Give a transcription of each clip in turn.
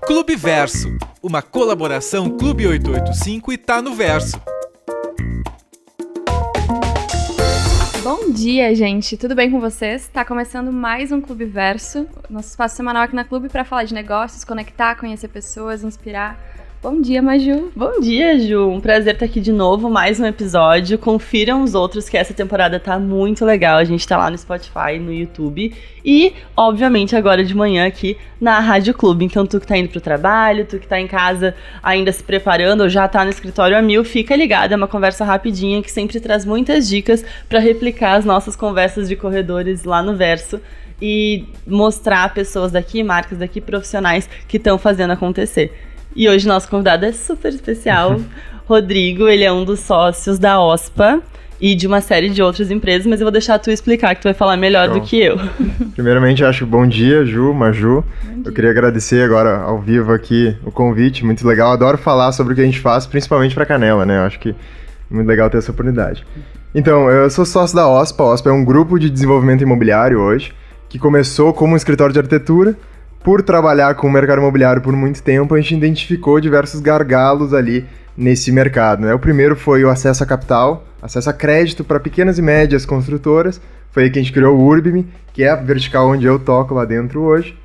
Clube Verso, uma colaboração Clube 885 e Tá no Verso. Bom dia, gente. Tudo bem com vocês? Tá começando mais um Clube Verso, nosso espaço semanal aqui na Clube para falar de negócios, conectar, conhecer pessoas, inspirar. Bom dia, Maju. Bom dia, Ju. Um prazer estar aqui de novo, mais um episódio. Confiram os outros que essa temporada tá muito legal. A gente tá lá no Spotify, no YouTube e, obviamente, agora de manhã aqui na Rádio Clube. Então, tu que tá indo pro trabalho, tu que tá em casa ainda se preparando ou já tá no escritório a mil, fica ligado. É uma conversa rapidinha que sempre traz muitas dicas para replicar as nossas conversas de corredores lá no Verso e mostrar pessoas daqui, marcas daqui, profissionais que estão fazendo acontecer. E hoje nosso convidado é super especial, Rodrigo, ele é um dos sócios da OSPA e de uma série de outras empresas, mas eu vou deixar tu explicar, que tu vai falar melhor do que eu. Primeiramente, acho bom dia, Ju, Maju. Eu queria agradecer agora ao vivo aqui o convite, muito legal. Adoro falar sobre o que a gente faz, principalmente para Canela, né? Eu acho que é muito legal ter essa oportunidade. Então, eu sou sócio da OSPA. A OSPA é um grupo de desenvolvimento imobiliário hoje, que começou como um escritório de arquitetura. Por trabalhar com o mercado imobiliário por muito tempo, a gente identificou diversos gargalos ali nesse mercado, né? O primeiro foi o acesso a capital, acesso a crédito para pequenas e médias construtoras. Foi aí que a gente criou o Urbime, que é a vertical onde eu toco lá dentro hoje.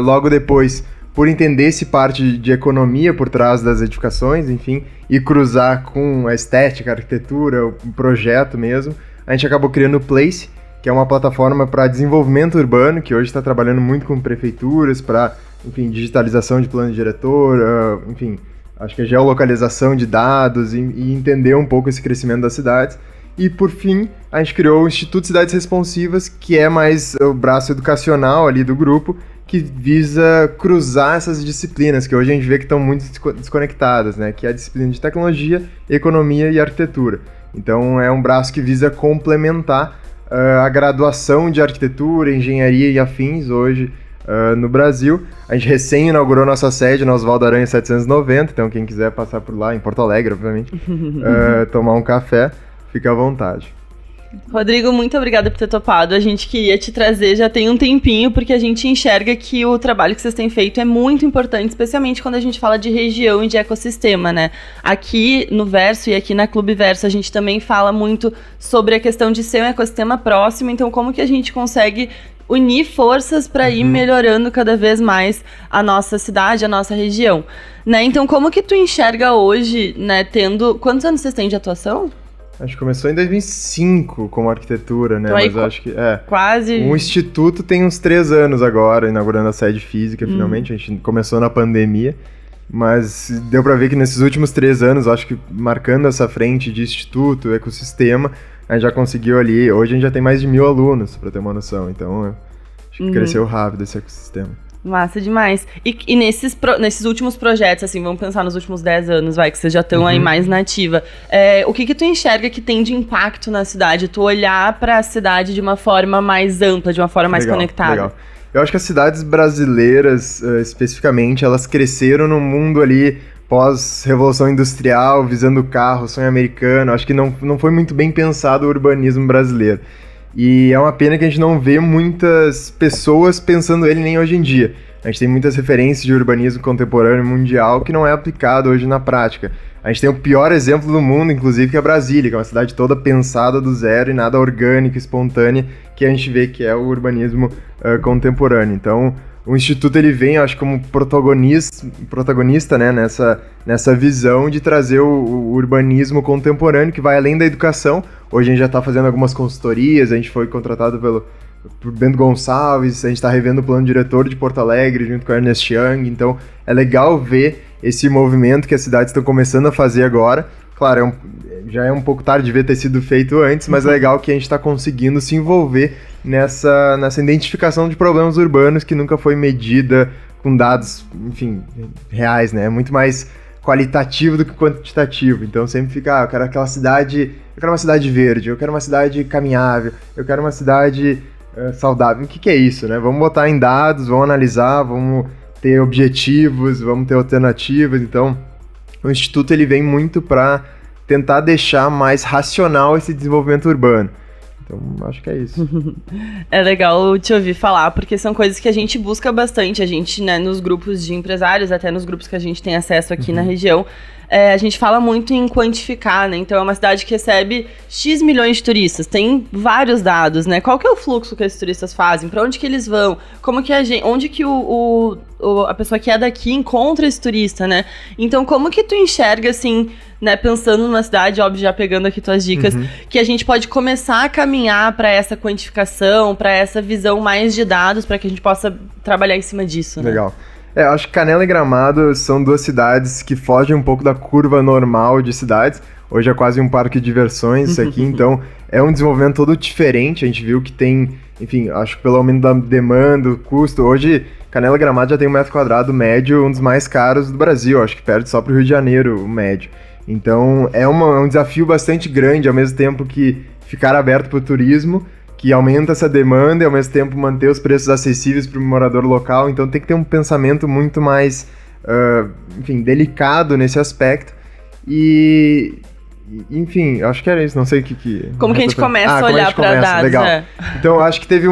Logo depois, por entender esse parte de economia por trás das edificações, enfim, e cruzar com a estética, a arquitetura, o projeto mesmo, a gente acabou criando o Place, que é uma plataforma para desenvolvimento urbano, que hoje está trabalhando muito com prefeituras para, enfim, digitalização de plano diretor, enfim, acho que é geolocalização de dados e entender um pouco esse crescimento das cidades. E, por fim, a gente criou o Instituto Cidades Responsivas, que é mais o braço educacional ali do grupo, que visa cruzar essas disciplinas, que hoje a gente vê que estão muito desconectadas, né? Que é a disciplina de tecnologia, economia e arquitetura. Então, é um braço que visa complementar a graduação de arquitetura, engenharia e afins hoje no Brasil. A gente recém inaugurou nossa sede na Oswaldo Aranha 790, então quem quiser passar por lá, em Porto Alegre, obviamente, tomar um café, fica à vontade. Rodrigo, muito obrigada por ter topado. A gente queria te trazer já tem um tempinho, porque a gente enxerga que o trabalho que vocês têm feito é muito importante, especialmente quando a gente fala de região e de ecossistema, né? Aqui no Verso e aqui na Clube Verso, a gente também fala muito sobre a questão de ser um ecossistema próximo, então como que a gente consegue unir forças para ir melhorando cada vez mais a nossa cidade, a nossa região, né? Então como que tu enxerga hoje, né, tendo... Quantos anos vocês têm de atuação? Acho que começou em 2005 como arquitetura, né? Então, mas acho que quase... O instituto tem uns 3 anos agora, inaugurando a sede física, finalmente. A gente começou na pandemia, mas deu pra ver que nesses últimos 3 anos, acho que marcando essa frente de instituto, ecossistema, a gente já conseguiu ali... Hoje a gente já tem mais de 1.000 alunos, pra ter uma noção. Então, acho que cresceu rápido esse ecossistema. Massa demais. E nesses últimos projetos, assim, vamos pensar nos últimos 10 anos, que vocês já estão aí mais na ativa. O que tu enxerga que tem de impacto na cidade? Tu olhar para a cidade de uma forma mais ampla, de uma forma mais conectada? Legal. Eu acho que as cidades brasileiras, especificamente, elas cresceram num mundo ali pós-revolução industrial, visando o carro, sonho americano. Acho que não foi muito bem pensado o urbanismo brasileiro. E é uma pena que a gente não vê muitas pessoas pensando ele nem hoje em dia. A gente tem muitas referências de urbanismo contemporâneo mundial que não é aplicado hoje na prática. A gente tem o pior exemplo do mundo, inclusive, que é Brasília, que é uma cidade toda pensada do zero e nada orgânica, espontânea, que a gente vê que é o urbanismo contemporâneo. Então, o Instituto ele vem, acho, como protagonista, né, nessa visão de trazer o urbanismo contemporâneo, que vai além da educação. Hoje a gente já está fazendo algumas consultorias, a gente foi contratado por Bento Gonçalves, a gente está revendo o plano diretor de Porto Alegre junto com a Ernest Young, então é legal ver esse movimento que as cidades estão começando a fazer agora. Claro, já é um pouco tarde de ver ter sido feito antes, mas é legal que a gente está conseguindo se envolver nessa identificação de problemas urbanos que nunca foi medida com dados, enfim, reais, né? É muito mais qualitativo do que quantitativo. Então sempre fica, eu quero uma cidade verde, eu quero uma cidade caminhável, eu quero uma cidade saudável. O que é isso, né? Vamos botar em dados, vamos analisar, vamos ter objetivos, vamos ter alternativas. Então, o Instituto ele vem muito para tentar deixar mais racional esse desenvolvimento urbano. Então, acho que é isso. É legal te ouvir falar, porque são coisas que a gente busca bastante. A gente, né, nos grupos de empresários, até nos grupos que a gente tem acesso aqui na região, a gente fala muito em quantificar, né? Então, é uma cidade que recebe X milhões de turistas. Tem vários dados, né? Qual que é o fluxo que esses turistas fazem? Para onde que eles vão? Como que onde que a pessoa que é daqui encontra esse turista, né? Então, como que tu enxerga, assim, né, pensando numa cidade, óbvio, já pegando aqui tuas dicas, que a gente pode começar a caminhar para essa quantificação, para essa visão mais de dados, para que a gente possa trabalhar em cima disso, né? Legal. Acho que Canela e Gramado são duas cidades que fogem um pouco da curva normal de cidades. Hoje é quase um parque de diversões isso aqui, então é um desenvolvimento todo diferente. A gente viu que tem, enfim, acho que pelo aumento da demanda, o custo. Hoje, Canela e Gramado já tem 1 metro quadrado médio, um dos mais caros do Brasil. Acho que perde só para o Rio de Janeiro o médio. Então é um desafio bastante grande, ao mesmo tempo que ficar aberto para o turismo, que aumenta essa demanda e ao mesmo tempo manter os preços acessíveis para o morador local. Então tem que ter um pensamento muito mais, enfim, delicado nesse aspecto. E, enfim, acho que era isso, não sei o que... Como que a gente começa a olhar para dados, legal. Então acho que teve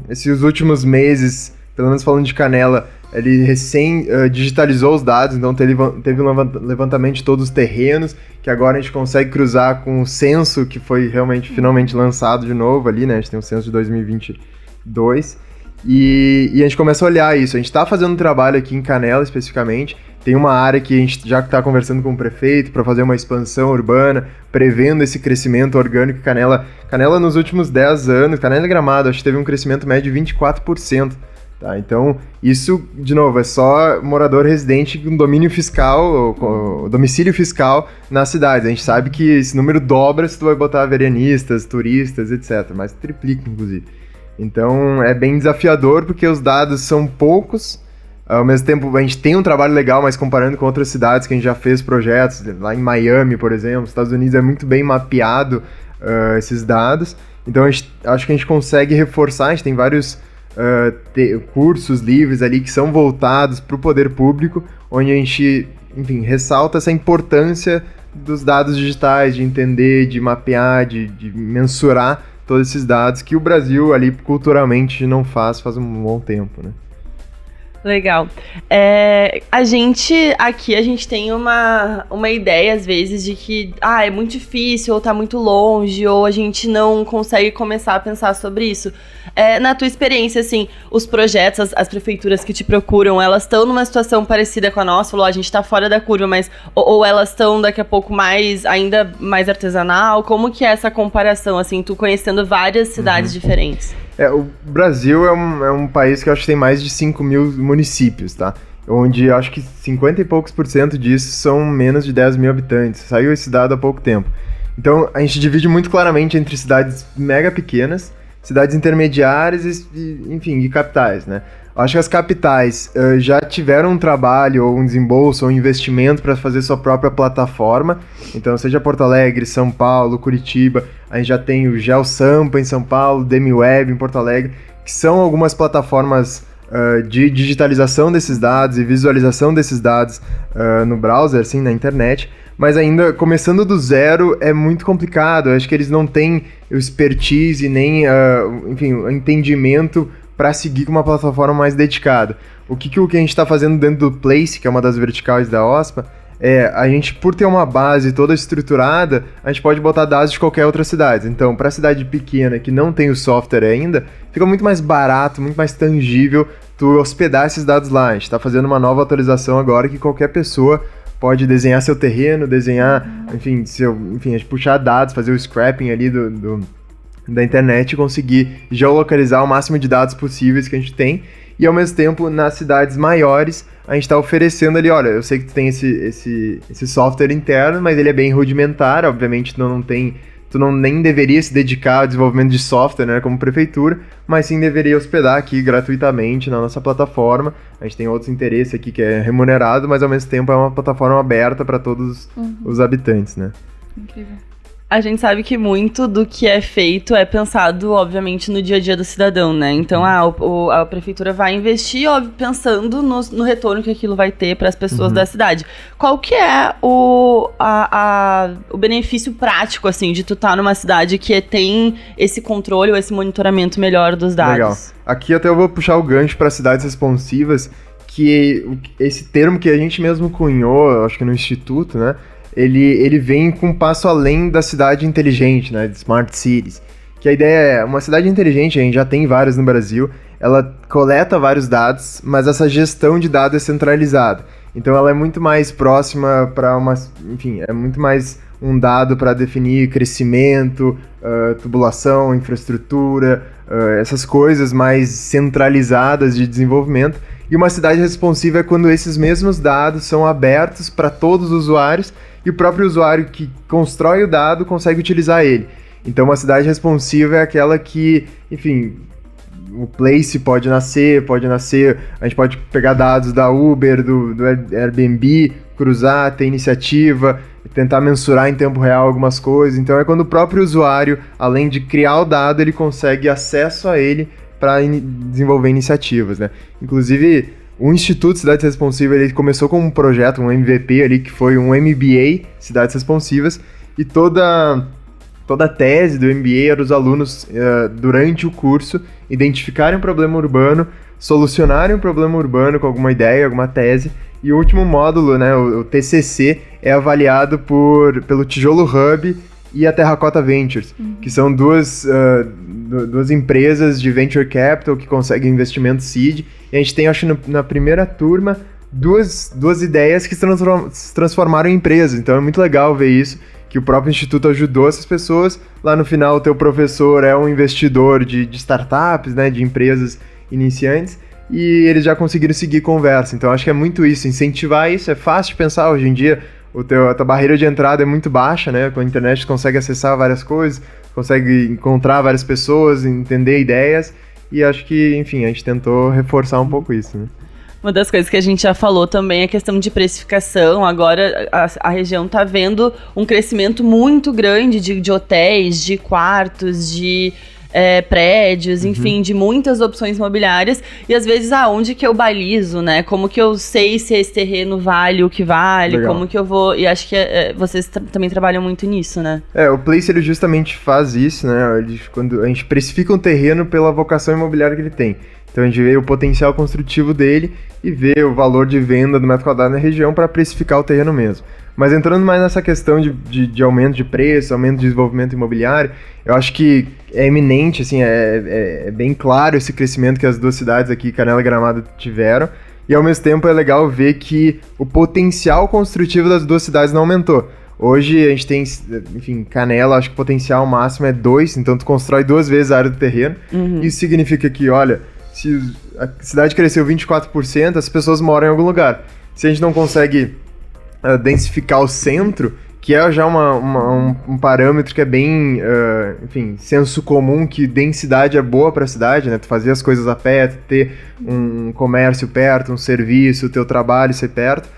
esses últimos meses, pelo menos falando de Canela, ele recém digitalizou os dados, então teve um levantamento de todos os terrenos, que agora a gente consegue cruzar com o censo, que foi realmente finalmente lançado de novo ali, né? A gente tem o censo de 2022, e a gente começa a olhar isso. A gente está fazendo um trabalho aqui em Canela, especificamente. Tem uma área que a gente já está conversando com o prefeito para fazer uma expansão urbana, prevendo esse crescimento orgânico. Canela nos últimos 10 anos, Canela e Gramado, acho que teve um crescimento médio de 24%. Tá, então, isso, de novo, é só morador residente com domínio fiscal, com domicílio fiscal nas cidades. A gente sabe que esse número dobra se tu vai botar verenistas, turistas, etc. Mas triplica, inclusive. Então, é bem desafiador, porque os dados são poucos. Ao mesmo tempo, a gente tem um trabalho legal, mas comparando com outras cidades que a gente já fez projetos, lá em Miami, por exemplo, nos Estados Unidos é muito bem mapeado esses dados. Então, acho que a gente consegue reforçar, a gente tem vários... cursos livres ali que são voltados para o poder público, onde a gente, enfim, ressalta essa importância dos dados digitais, de entender, de mapear, de mensurar todos esses dados que o Brasil ali culturalmente não faz um bom tempo, né? Legal. A gente tem uma ideia, às vezes, de que é muito difícil, ou tá muito longe, ou a gente não consegue começar a pensar sobre isso. Na tua experiência, assim, os projetos, as prefeituras que te procuram, elas estão numa situação parecida com a nossa? Falou, a gente tá fora da curva, mas ou elas estão daqui a pouco ainda mais artesanal? Como que é essa comparação, assim, tu conhecendo várias cidades diferentes? O Brasil é um país que eu acho que tem mais de 5 mil municípios, tá? Onde eu acho que 50 e poucos % disso são menos de 10 mil habitantes. Saiu esse dado há pouco tempo. Então, a gente divide muito claramente entre cidades mega pequenas, cidades intermediárias e capitais, né? Eu acho que as capitais já tiveram um trabalho, ou um desembolso, ou um investimento para fazer sua própria plataforma. Então, seja Porto Alegre, São Paulo, Curitiba, a gente já tem o GeoSampa em São Paulo, DemiWeb em Porto Alegre, que são algumas plataformas de digitalização desses dados e visualização desses dados no browser, assim, na internet. Mas ainda, começando do zero, é muito complicado. Eu acho que eles não têm o expertise, nem o entendimento para seguir com uma plataforma mais dedicada. O que a gente está fazendo dentro do Place, que é uma das verticais da OSPA, a gente, por ter uma base toda estruturada, a gente pode botar dados de qualquer outra cidade. Então, para a cidade pequena que não tem o software ainda, fica muito mais barato, muito mais tangível tu hospedar esses dados lá. A gente está fazendo uma nova atualização agora que qualquer pessoa pode desenhar seu terreno, desenhar, a gente puxar dados, fazer o scrapping ali da internet e conseguir geolocalizar o máximo de dados possíveis que a gente tem. E ao mesmo tempo, nas cidades maiores, a gente está oferecendo ali, olha, eu sei que tu tem esse software interno, mas ele é bem rudimentar, obviamente tu não nem deveria se dedicar ao desenvolvimento de software, né, como prefeitura, mas sim deveria hospedar aqui gratuitamente na nossa plataforma. A gente tem outros interesses aqui que é remunerado, mas ao mesmo tempo é uma plataforma aberta para todos os habitantes, né? Incrível. A gente sabe que muito do que é feito é pensado, obviamente, no dia a dia do cidadão, né? Então, a prefeitura vai investir, óbvio, pensando no retorno que aquilo vai ter para as pessoas da cidade. Qual que é o benefício prático, assim, de tu estar numa cidade que tem esse controle ou esse monitoramento melhor dos dados? Legal. Aqui até eu vou puxar o gancho para cidades responsivas, que esse termo que a gente mesmo cunhou, acho que no Instituto, né? Ele vem com um passo além da cidade inteligente, né, de Smart Cities. Que a ideia é, uma cidade inteligente, a gente já tem várias no Brasil, ela coleta vários dados, mas essa gestão de dados é centralizada. Então ela é muito mais próxima para enfim, é muito mais um dado para definir crescimento, tubulação, infraestrutura, essas coisas mais centralizadas de desenvolvimento. E uma cidade responsiva é quando esses mesmos dados são abertos para todos os usuários e o próprio usuário que constrói o dado consegue utilizar ele. Então, uma cidade responsiva é aquela que, enfim, o Place pode nascer, a gente pode pegar dados da Uber, do Airbnb, cruzar, ter iniciativa, tentar mensurar em tempo real algumas coisas. Então, é quando o próprio usuário, além de criar o dado, ele consegue acesso a ele para desenvolver iniciativas, né? Inclusive, o Instituto Cidades Responsivas, ele começou com um projeto, um MVP ali, que foi um MBA, Cidades Responsivas, e toda a tese do MBA era os alunos, durante o curso, identificarem um problema urbano, solucionarem um problema urbano com alguma ideia, alguma tese, e o último módulo, né, o TCC, é avaliado pelo Tijolo Hub e a Terracota Ventures, que são duas empresas de venture capital que conseguem investimento seed. E a gente tem, acho, na primeira turma, duas ideias que se transformaram em empresas. Então é muito legal ver isso, que o próprio Instituto ajudou essas pessoas. Lá no final, o teu professor é um investidor de startups, né, de empresas iniciantes, e eles já conseguiram seguir conversa. Então acho que é muito isso, incentivar isso. É fácil de pensar hoje em dia. A tua barreira de entrada é muito baixa, né? Com a internet você consegue acessar várias coisas, consegue encontrar várias pessoas, entender ideias, e acho que, enfim, a gente tentou reforçar um pouco isso, né? Uma das coisas que a gente já falou também é a questão de precificação. Agora a região está vendo um crescimento muito grande de hotéis, de quartos, de prédios, enfim, de muitas opções imobiliárias. E às vezes, onde que eu balizo, né? Como que eu sei se esse terreno vale o que vale? Legal. Como que eu vou... E acho que vocês também trabalham muito nisso, né? O Place, ele justamente faz isso, né? Quando a gente precifica um terreno pela vocação imobiliária que ele tem. Então a gente vê o potencial construtivo dele e vê o valor de venda do metro quadrado na região para precificar o terreno mesmo. Mas entrando mais nessa questão de aumento de preço, aumento de desenvolvimento imobiliário, eu acho que é eminente, assim, é bem claro esse crescimento que as duas cidades aqui, Canela e Gramado, tiveram. E ao mesmo tempo é legal ver que o potencial construtivo das duas cidades não aumentou. Hoje a gente tem, enfim, Canela, acho que o potencial máximo é 2, então tu constrói 2 vezes a área do terreno. Isso significa que, olha, se a cidade cresceu 24%, as pessoas moram em algum lugar. Se a gente não consegue densificar o centro, que é já um parâmetro que é bem, enfim, senso comum, que densidade é boa para a cidade, né? Tu fazer as coisas a pé, ter um comércio perto, um serviço, o teu trabalho ser perto.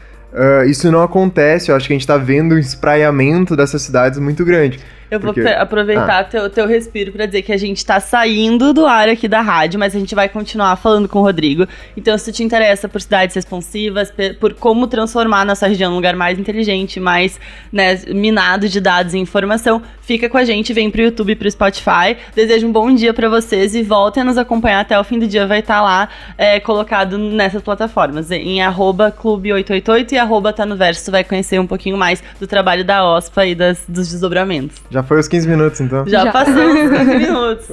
Isso não acontece, eu acho que a gente está vendo um espraiamento dessas cidades muito grande. Eu vou aproveitar teu respiro para dizer que a gente tá saindo do ar aqui da rádio, mas a gente vai continuar falando com o Rodrigo. Então, se te interessa por cidades responsivas, por como transformar nossa região num lugar mais inteligente, mais, né, minado de dados e informação, fica com a gente, vem pro YouTube e pro Spotify. Desejo um bom dia para vocês e voltem a nos acompanhar até o fim do dia. Vai estar lá colocado nessas plataformas, em @clube888 e @tanoverso. Tu vai conhecer um pouquinho mais do trabalho da OSPA e dos desdobramentos. Já foi os 15 minutos, então? Já passou os 15 minutos.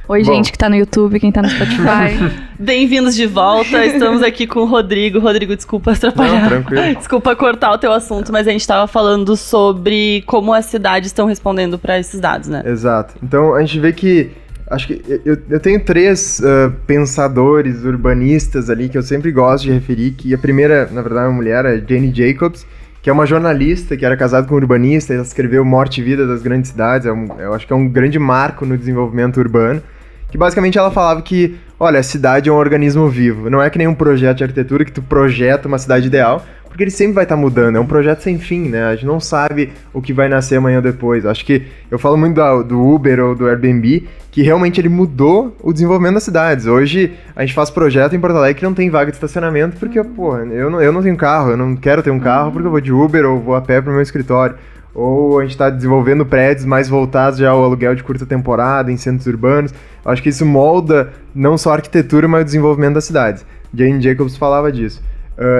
Oi, gente que tá no YouTube, quem tá no Spotify. Bem-vindos de volta, estamos aqui com o Rodrigo. Rodrigo, desculpa atrapalhar. Não, tranquilo. Desculpa cortar o teu assunto, mas a gente tava falando sobre como as cidades estão respondendo para esses dados, né? Exato. Então, a gente vê que... Acho que eu tenho 3 pensadores urbanistas ali que eu sempre gosto de referir, que a primeira, na verdade, é uma mulher, é Jane Jacobs, que é uma jornalista que era casada com um urbanista, ela escreveu Morte e Vida das Grandes Cidades, eu acho que é um grande marco no desenvolvimento urbano, que basicamente ela falava que olha, a cidade é um organismo vivo. Não é que nem um projeto de arquitetura que tu projeta uma cidade ideal, porque ele sempre vai estar mudando. É um projeto sem fim, né? A gente não sabe o que vai nascer amanhã ou depois. Acho que eu falo muito do Uber ou do Airbnb, que realmente ele mudou o desenvolvimento das cidades. Hoje, a gente faz projeto em Porto Alegre que não tem vaga de estacionamento, porque, pô, eu não tenho carro, eu não quero ter um carro porque eu vou de Uber ou vou a pé pro meu escritório. Ou a gente está desenvolvendo prédios mais voltados já ao aluguel de curta temporada, em centros urbanos. Eu acho que isso molda não só a arquitetura, mas o desenvolvimento das cidades. Jane Jacobs falava disso.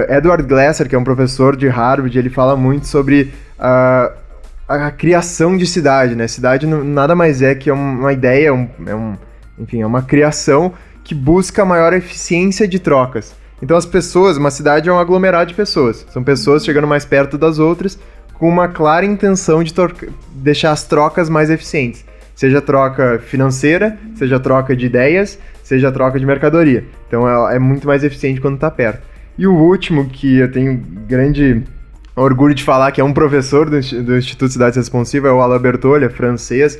Edward Glasser, que é um professor de Harvard, ele fala muito sobre a criação de cidade, né? Cidade nada mais é que uma ideia, enfim, é uma criação que busca a maior eficiência de trocas. Então as pessoas, uma cidade é um aglomerado de pessoas. São pessoas chegando mais perto das outras com uma clara intenção de deixar as trocas mais eficientes. Seja troca financeira, seja troca de ideias, seja troca de mercadoria. Então é muito mais eficiente quando está perto. E o último, que eu tenho grande orgulho de falar, que é um professor do Instituto Cidades Responsivas, é o Alain Bertolli, é francês,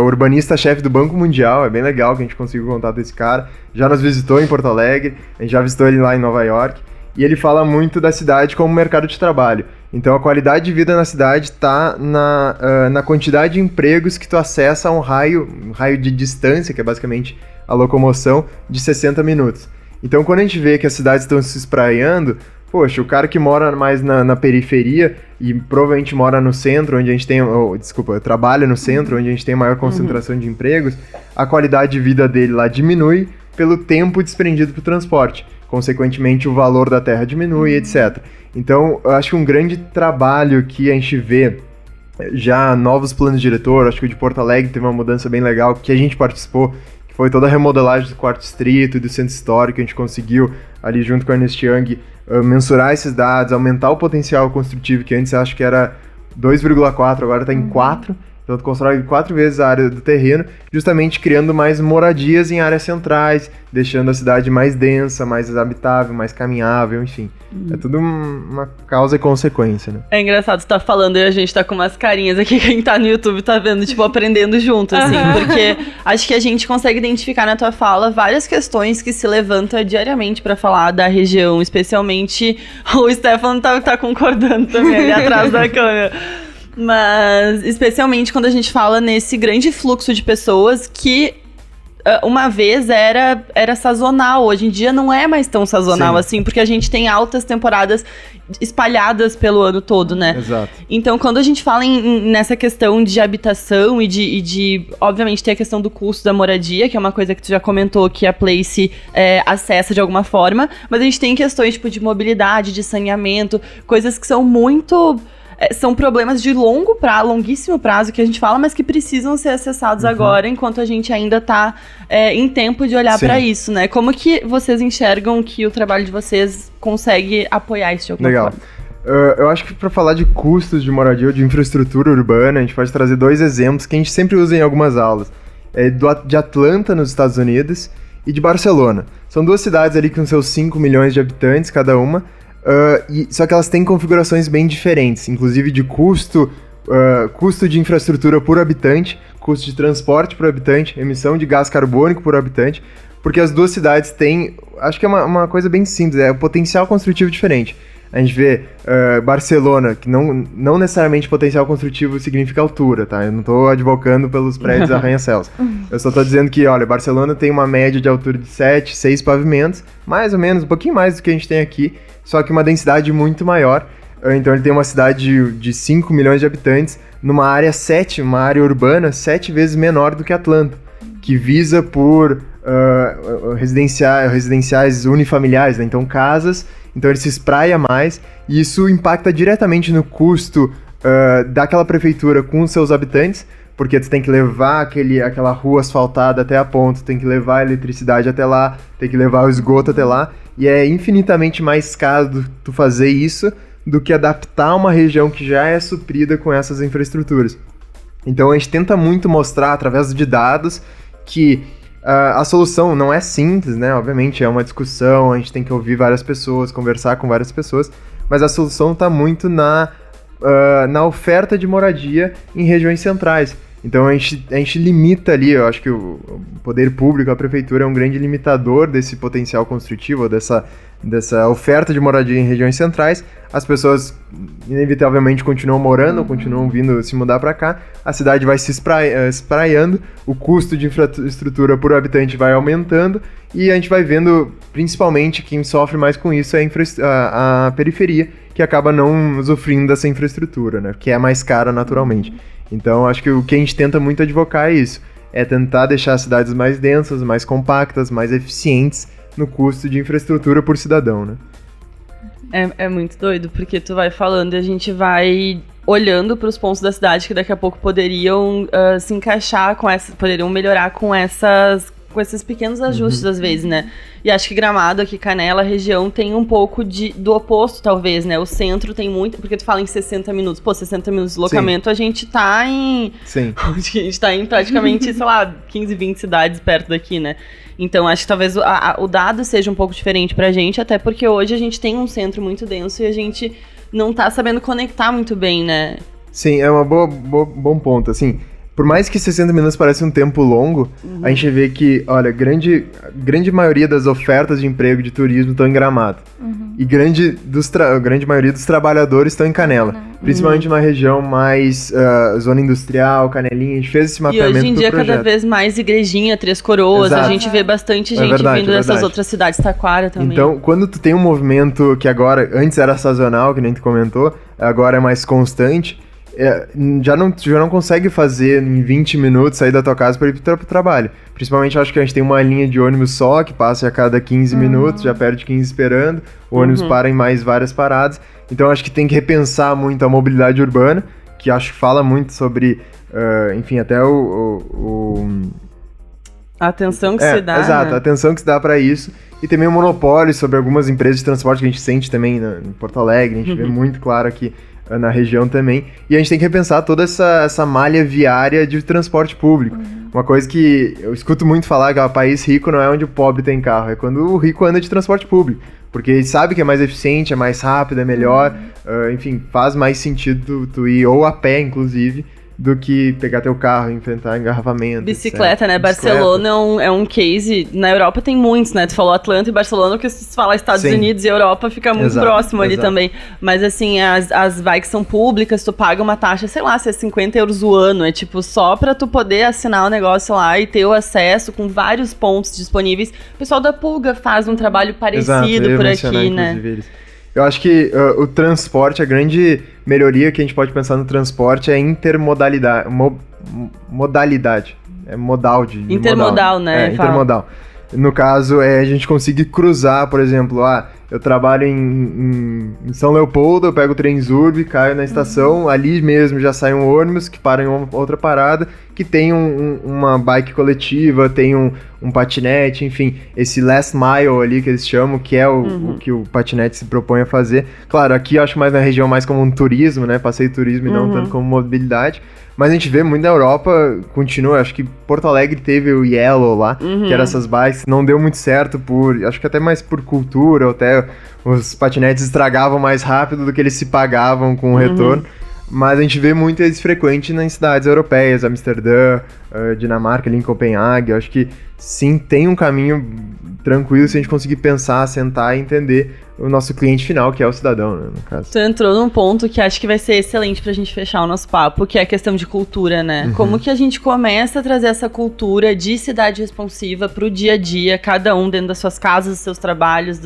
urbanista-chefe do Banco Mundial. É bem legal que a gente conseguiu contato desse cara. Já nos visitou em Porto Alegre, a gente já visitou ele lá em Nova York. E ele fala muito da cidade como mercado de trabalho. Então a qualidade de vida na cidade está na quantidade de empregos que tu acessa a um raio de distância, que é basicamente a locomoção, de 60 minutos. Então, quando a gente vê que as cidades estão se espraiando, poxa, o cara que mora mais na periferia e provavelmente mora no centro, onde a gente tem... trabalha no centro, onde a gente tem maior concentração de empregos, a qualidade de vida dele lá diminui pelo tempo desprendido para o transporte. Consequentemente, o valor da terra diminui, etc. Então, eu acho que um grande trabalho que a gente vê já novos planos de diretor, acho que o de Porto Alegre teve uma mudança bem legal, que a gente participou, foi toda a remodelagem do quarto distrito e do centro histórico. A gente conseguiu, ali junto com a Ernst Young, mensurar esses dados, aumentar o potencial construtivo, que antes eu acho que era 2,4, agora está em 4. Então tu constrói 4 vezes a área do terreno, justamente criando mais moradias em áreas centrais, deixando a cidade mais densa, mais habitável, mais caminhável, enfim. É tudo uma causa e consequência, né? É engraçado, você tá falando e a gente tá com umas carinhas aqui, quem tá no YouTube tá vendo, tipo, aprendendo junto, assim. Porque acho que a gente consegue identificar na tua fala várias questões que se levantam diariamente pra falar da região, especialmente o Stefano tá concordando também ali atrás da câmera. Mas, especialmente quando a gente fala nesse grande fluxo de pessoas que uma vez era sazonal, hoje em dia não é mais tão sazonal assim, porque a gente tem altas temporadas espalhadas pelo ano todo, né? Exato. Então, quando a gente fala nessa questão de habitação e de obviamente, ter a questão do custo da moradia, que é uma coisa que tu já comentou que a Place acessa de alguma forma, mas a gente tem questões tipo de mobilidade, de saneamento, coisas que são muito... são problemas de longuíssimo prazo que a gente fala, mas que precisam ser acessados agora, enquanto a gente ainda está em tempo de olhar para isso, né? Como que vocês enxergam que o trabalho de vocês consegue apoiar isso de alguma forma? Eu acho que para falar de custos de moradia ou de infraestrutura urbana, a gente pode trazer 2 exemplos que a gente sempre usa em algumas aulas. De Atlanta, nos Estados Unidos, e de Barcelona. São 2 cidades ali com seus 5 milhões de habitantes cada uma, só que elas têm configurações bem diferentes, inclusive de custo de infraestrutura por habitante, custo de transporte por habitante, emissão de gás carbônico por habitante, porque as 2 cidades têm, acho que é uma coisa bem simples, é um potencial construtivo diferente. A gente vê Barcelona, que não necessariamente potencial construtivo significa altura, tá? Eu não estou advocando pelos prédios arranha-céus. Eu só estou dizendo que, olha, Barcelona tem uma média de altura de 7, 6 pavimentos, mais ou menos, um pouquinho mais do que a gente tem aqui, só que uma densidade muito maior. Então ele tem uma cidade de 5 milhões de habitantes, numa área uma área urbana 7 vezes menor do que Atlanta, que visa por residenciais unifamiliares, né? Então casas, então ele se espraia mais, e isso impacta diretamente no custo daquela prefeitura com os seus habitantes, porque tu tem que levar aquela rua asfaltada até a ponta, tem que levar a eletricidade até lá, tem que levar o esgoto até lá, e é infinitamente mais caro tu fazer isso do que adaptar uma região que já é suprida com essas infraestruturas. Então a gente tenta muito mostrar, através de dados, que a solução não é simples, né? Obviamente é uma discussão, a gente tem que ouvir várias pessoas, conversar com várias pessoas, mas a solução está muito na oferta de moradia em regiões centrais. Então a gente limita ali, eu acho que o poder público, a prefeitura é um grande limitador desse potencial construtivo, dessa oferta de moradia em regiões centrais. As pessoas inevitavelmente continuam morando, continuam vindo se mudar para cá, a cidade vai se espraiando, o custo de infraestrutura por habitante vai aumentando e a gente vai vendo, principalmente, quem sofre mais com isso é a periferia, que acaba não usufruindo dessa infraestrutura, né, que é mais cara naturalmente. Então, acho que o que a gente tenta muito advocar é isso, é tentar deixar as cidades mais densas, mais compactas, mais eficientes no custo de infraestrutura por cidadão, né? É muito doido, porque tu vai falando e a gente vai olhando para os pontos da cidade que daqui a pouco poderiam se encaixar poderiam melhorar com esses pequenos ajustes às vezes, né? E acho que Gramado aqui, Canela, região tem um pouco do oposto, talvez, né? O centro tem muito, porque tu fala em 60 minutos. Pô, 60 minutos de deslocamento, a gente tá em... Sim. A gente tá em praticamente, sei lá, 15, 20 cidades perto daqui, né? Então, acho que talvez o dado seja um pouco diferente pra gente, até porque hoje a gente tem um centro muito denso e a gente não tá sabendo conectar muito bem, né? Sim, é um bom ponto, assim... Por mais que 60 minutos pareça um tempo longo, a gente vê que, olha, grande maioria das ofertas de emprego de turismo estão em Gramado. E grande maioria dos trabalhadores estão em Canela. Principalmente numa região mais zona industrial, Canelinha. A gente fez esse mapeamento. E hoje em dia, cada vez mais Igrejinha, Três Coroas. Exato. A gente vê bastante gente vindo dessas outras cidades, Taquara também. Então, quando tu tem um movimento que agora, antes era sazonal, que nem tu comentou, agora é mais constante... já não consegue fazer em 20 minutos sair da tua casa para ir pro trabalho. Principalmente, acho que a gente tem uma linha de ônibus só, que passa a cada 15 minutos, já perde 15 esperando, o ônibus para em mais várias paradas. Então, acho que tem que repensar muito a mobilidade urbana, que acho que fala muito sobre, enfim, até a atenção que se dá, exato, né? A atenção que se dá para isso. E também o monopólio sobre algumas empresas de transporte que a gente sente também em Porto Alegre, a gente vê muito claro aqui na região também, e a gente tem que repensar toda essa malha viária de transporte público. Uma coisa que eu escuto muito falar, que o país rico não é onde o pobre tem carro, é quando o rico anda de transporte público, porque ele sabe que é mais eficiente, é mais rápido, é melhor, enfim, faz mais sentido tu ir ou a pé, inclusive, do que pegar teu carro e enfrentar engarrafamento. Bicicleta, etc. né? Barcelona é um case. Na Europa tem muitos, né? Tu falou Atlanta e Barcelona, porque se tu falar Estados Unidos e Europa fica muito próximo ali também. Mas assim, as bikes são públicas, tu paga uma taxa, sei lá, se é 50 euros o ano. É tipo só pra tu poder assinar o negócio lá e ter o acesso com vários pontos disponíveis. O pessoal da Pulga faz um trabalho parecido por aqui, né? Eu acho que o transporte, a grande melhoria que a gente pode pensar no transporte é intermodalidade. Modalidade. É modal de intermodal, né? Intermodal. No caso, a gente conseguir cruzar, por exemplo, eu trabalho em São Leopoldo, eu pego o trem Zurb, caio na estação, ali mesmo já sai um ônibus que para em uma outra parada, que tem uma bike coletiva, tem um patinete, enfim, esse last mile ali que eles chamam, que é o que o patinete se propõe a fazer. Claro, aqui eu acho mais na região mais como um turismo, né, passeio turismo e não tanto como mobilidade. Mas a gente vê muito na Europa, continua, acho que Porto Alegre teve o Yellow lá, que eram essas bikes, não deu muito certo acho que até mais por cultura, ou até os patinetes estragavam mais rápido do que eles se pagavam com o retorno. Mas a gente vê muito isso frequente nas cidades europeias, Amsterdã, Dinamarca, ali em Copenhague. Eu acho que sim, tem um caminho tranquilo se a gente conseguir pensar, sentar e entender o nosso cliente final, que é o cidadão, né, no caso. Tu entrou num ponto que acho que vai ser excelente pra gente fechar o nosso papo, que é a questão de cultura, né? Como que a gente começa a trazer essa cultura de cidade responsiva pro dia a dia, cada um dentro das suas casas, dos seus trabalhos,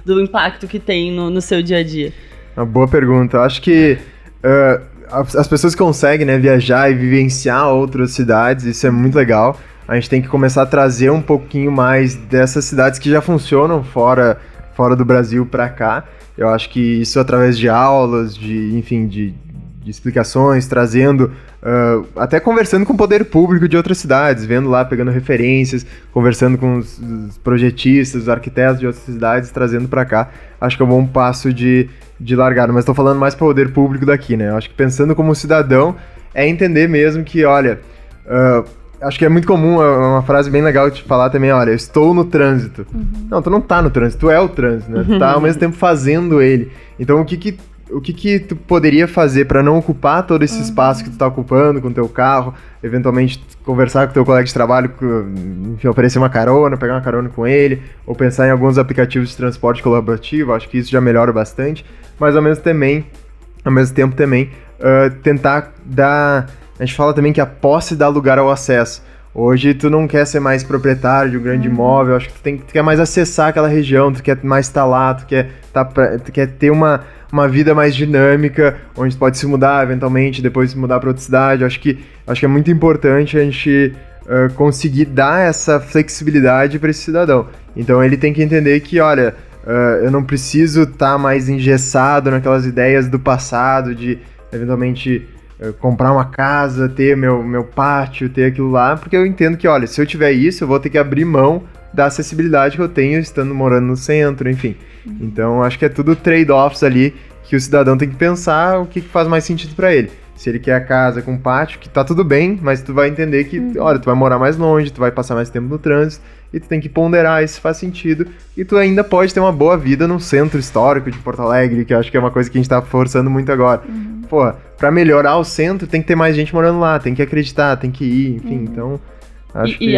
do impacto que tem no seu dia a dia? Uma boa pergunta. Eu acho que as pessoas conseguem, né, viajar e vivenciar outras cidades, isso é muito legal. A gente tem que começar a trazer um pouquinho mais dessas cidades que já funcionam fora do Brasil para cá. Eu acho que isso através de aulas, enfim, de explicações, trazendo, até conversando com o poder público de outras cidades, vendo lá, pegando referências, conversando com os projetistas, os arquitetos de outras cidades, trazendo para cá. Acho que é um bom passo de largada, mas estou falando mais para o poder público daqui, né? Eu acho que pensando como cidadão, é entender mesmo que, olha, acho que é muito comum, uma frase bem legal de falar também, olha, eu estou no trânsito. Não, tu não tá no trânsito, tu é o trânsito, né? Tu tá ao mesmo tempo fazendo ele. Então, o que o que tu poderia fazer para não ocupar todo esse espaço que tu tá ocupando com o teu carro, eventualmente conversar com o teu colega de trabalho, enfim, oferecer uma carona, pegar uma carona com ele, ou pensar em alguns aplicativos de transporte colaborativo, acho que isso já melhora bastante, mas ao mesmo tempo também, tentar dar... A gente fala também que a posse dá lugar ao acesso. Hoje tu não quer ser mais proprietário de um grande imóvel, acho que tu quer mais acessar aquela região, tu quer mais estar lá, tu quer ter uma vida mais dinâmica, onde tu pode se mudar eventualmente, depois se mudar para outra cidade. Acho que é muito importante a gente conseguir dar essa flexibilidade para esse cidadão. Então ele tem que entender que, olha, eu não preciso estar mais engessado naquelas ideias do passado, de eventualmente comprar uma casa, ter meu pátio, ter aquilo lá, porque eu entendo que, olha, se eu tiver isso, eu vou ter que abrir mão da acessibilidade que eu tenho estando morando no centro, enfim. Então, acho que é tudo trade-offs ali que o cidadão tem que pensar o que faz mais sentido para ele. Se ele quer a casa com pátio, que tá tudo bem, mas tu vai entender que, olha, tu vai morar mais longe, tu vai passar mais tempo no trânsito, e tu tem que ponderar isso, faz sentido, e tu ainda pode ter uma boa vida num centro histórico de Porto Alegre, que eu acho que é uma coisa que a gente tá forçando muito agora. Pô, pra melhorar o centro, tem que ter mais gente morando lá, tem que acreditar, tem que ir, enfim, então...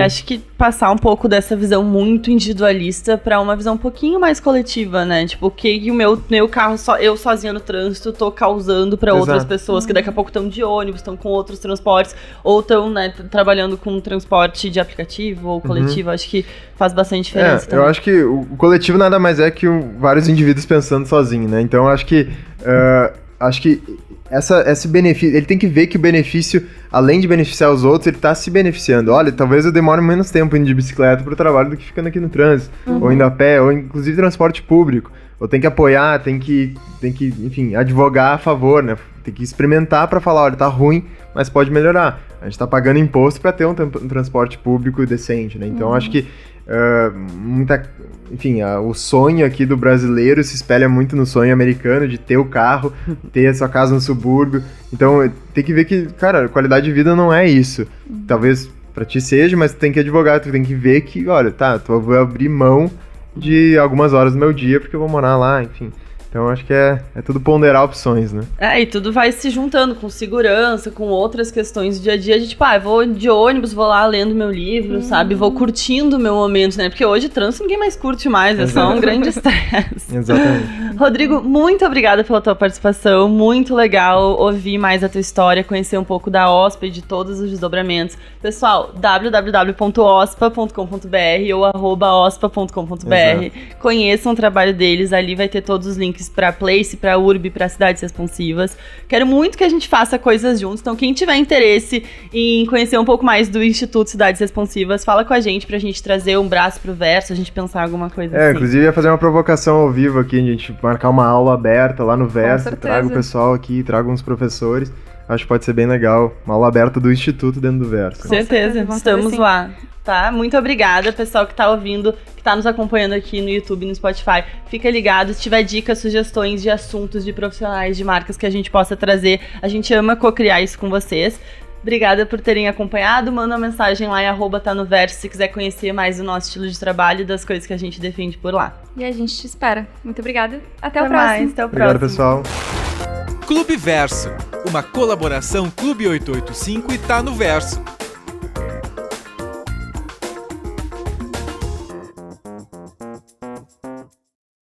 Acho que passar um pouco dessa visão muito individualista pra uma visão um pouquinho mais coletiva, né? Tipo, o que o meu carro, eu sozinha no trânsito, tô causando pra outras pessoas que daqui a pouco estão de ônibus, estão com outros transportes, ou estão, né, trabalhando com transporte de aplicativo ou coletivo. Acho que faz bastante diferença também. Eu acho que o coletivo nada mais é que vários indivíduos pensando sozinho, né? Então, acho que esse benefício, ele tem que ver que o benefício, além de beneficiar os outros, ele tá se beneficiando. Olha, talvez eu demore menos tempo indo de bicicleta pro trabalho do que ficando aqui no trânsito, ou indo a pé, ou inclusive transporte público. Ou tem que apoiar, tem que, enfim, advogar a favor, né? Tem que experimentar pra falar, olha, tá ruim, mas pode melhorar. A gente tá pagando imposto pra ter um transporte público decente, né? Então, acho que o sonho aqui do brasileiro se espelha muito no sonho americano de ter o carro, ter a sua casa no subúrbio. Então, tem que ver que, cara, a qualidade de vida não é isso. Talvez pra ti seja, mas tu tem que advogar, tu tem que ver que, olha, eu vou abrir mão de algumas horas do meu dia porque eu vou morar lá, enfim. Então, acho que é tudo ponderar opções, né? E tudo vai se juntando com segurança, com outras questões do dia a dia, de tipo, eu vou de ônibus, vou lá lendo meu livro, sabe? Vou curtindo o meu momento, né? Porque hoje trânsito ninguém mais curte mais, é só um grande estresse. Exatamente. Rodrigo, muito obrigada pela tua participação, muito legal ouvir mais a tua história, conhecer um pouco da OSPA e de todos os desdobramentos. Pessoal, www.ospa.com.br ou @ospa.com.br. Conheçam o trabalho deles, ali vai ter todos os links para Place, para Urb, para Cidades Responsivas. Quero muito que a gente faça coisas juntos, então quem tiver interesse em conhecer um pouco mais do Instituto Cidades Responsivas, fala com a gente pra gente trazer um braço pro verso, a gente pensar alguma coisa assim. Inclusive ia fazer uma provocação ao vivo aqui, a gente marcar uma aula aberta lá no verso, traga o pessoal aqui, traga uns professores. Acho que pode ser bem legal, uma aula aberta do Instituto dentro do verso. Com certeza, estamos lá. Tá? Muito obrigada, pessoal que tá ouvindo, que tá nos acompanhando aqui no YouTube e no Spotify. Fica ligado, se tiver dicas, sugestões de assuntos, de profissionais, de marcas que a gente possa trazer, a gente ama co-criar isso com vocês. Obrigada por terem acompanhado, manda uma mensagem lá em @tanoverso se quiser conhecer mais o nosso estilo de trabalho e das coisas que a gente defende por lá. E a gente te espera. Muito obrigada. Até o próximo. Até o Obrigado, próximo. pessoal. Clube Verso, uma colaboração Clube 885 e Tá no Verso.